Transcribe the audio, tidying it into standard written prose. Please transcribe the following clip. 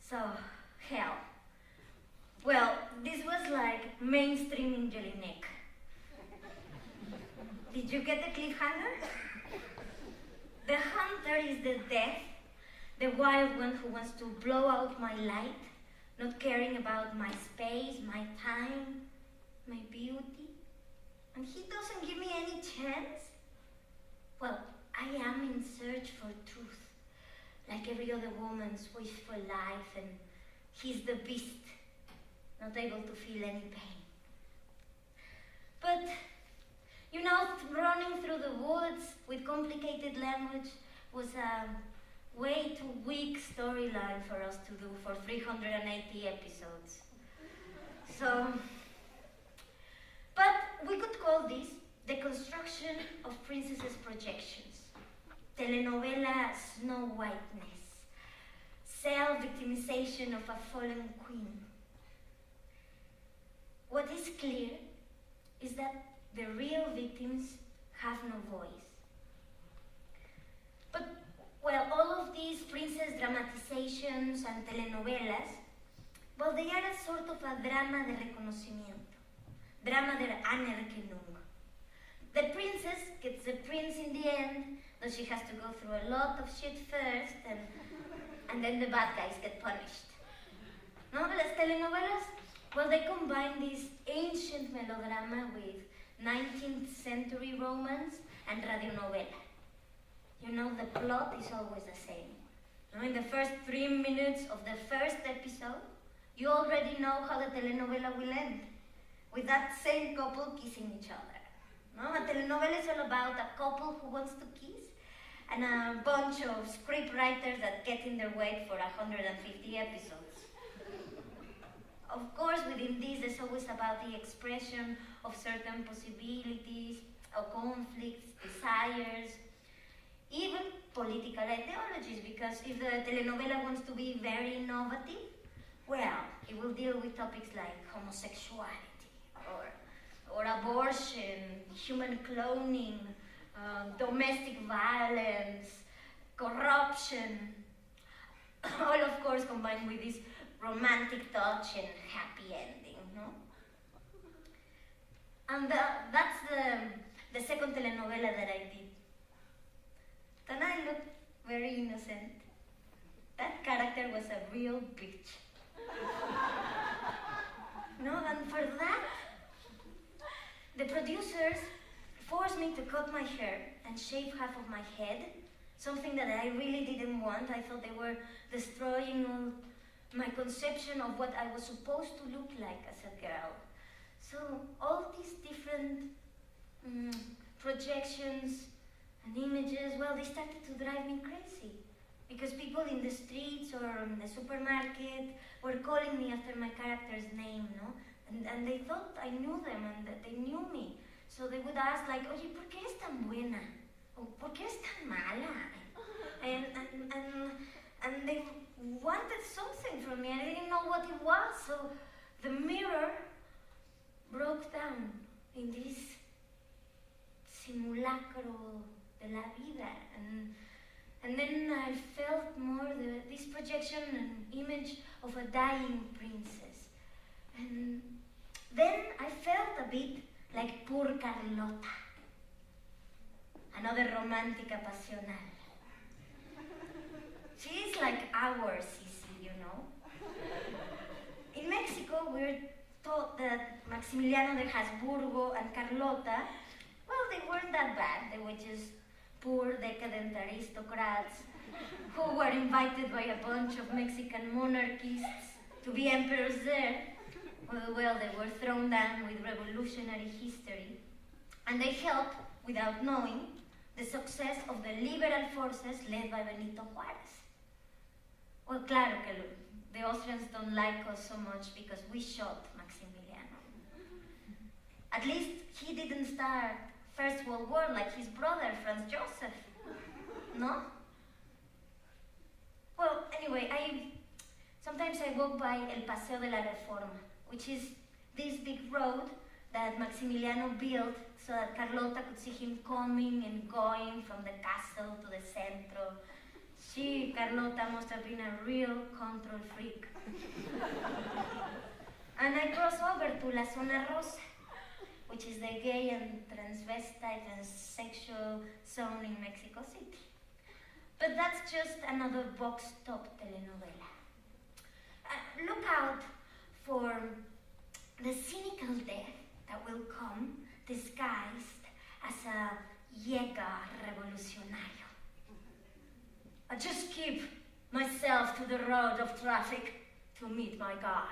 So, hell. Well, this was like mainstream Jelinek. Did you get the cliffhanger? The hunter is the death, the wild one who wants to blow out my light, not caring about my space, my time, my beauty. And he doesn't give me any chance? Well, I am in search for truth, like every other woman's wish for life, and he's the beast, not able to feel any pain. But, you know, running through the woods with complicated language was a way too weak storyline for us to do for 380 episodes. So, but we could call this the construction of princesses' projections, telenovela snow whiteness, self-victimization of a fallen queen. What is clear is that the real victims have no voice. But, well, all of these princess dramatizations and telenovelas, well, they are a sort of a drama de reconocimiento, drama der Anerkennung. The princess gets the prince in the end, though she has to go through a lot of shit first, and then the bad guys get punished. No, las telenovelas, well, they combine this ancient melodrama with 19th century romance and radionovela. You know, the plot is always the same. You know, in the first 3 minutes of the first episode, you already know how the telenovela will end, with that same couple kissing each other. No? A telenovela is all about a couple who wants to kiss and a bunch of script writers that get in their way for 150 episodes. Of course, within this, there's always about the expression of certain possibilities, of conflicts, desires, even political ideologies, because if the telenovela wants to be very innovative, well, it will deal with topics like homosexuality, or abortion, human cloning, domestic violence, corruption, all of course combined with this romantic touch and happy ending, no? And that's the second telenovela that I did. Then I looked very innocent. That character was a real bitch. No, and for that, the producers forced me to cut my hair and shave half of my head, something that I really didn't want. I thought they were destroying all my conception of what I was supposed to look like as a girl. So all these different projections and images, well, they started to drive me crazy. Because people in the streets or in the supermarket were calling me after my character's name, no? And they thought I knew them and that they knew me. So they would ask like, oye, ¿por qué eres tan buena? Or ¿por qué eres tan mala? And they wanted something from me. I didn't know what it was. So the mirror broke down in this simulacro de la vida. And then I felt more this projection and image of a dying princess. And then I felt a bit like poor Carlota, another romantica pasional. She's like our Sisi, you know? In Mexico, we're taught that Maximiliano de Habsburgo and Carlota, well, they weren't that bad. They were just poor, decadent aristocrats who were invited by a bunch of Mexican monarchists to be emperors there. Well, they were thrown down with revolutionary history, and they helped, without knowing, the success of the liberal forces led by Benito Juárez. Well, claro que the Austrians don't like us so much because we shot Maximiliano. At least he didn't start First World War like his brother, Franz Joseph. No? Well, anyway, sometimes I walk by El Paseo de la Reforma, which is this big road that Maximiliano built so that Carlota could see him coming and going from the castle to the centro. She, Carlota, must have been a real control freak. And I cross over to La Zona Rosa, which is the gay and transvestite and sexual zone in Mexico City. But that's just another box-top telenovela. Look out for the cynical death that will come disguised as a llega revolucionario. I just keep myself to the road of traffic to meet my guy.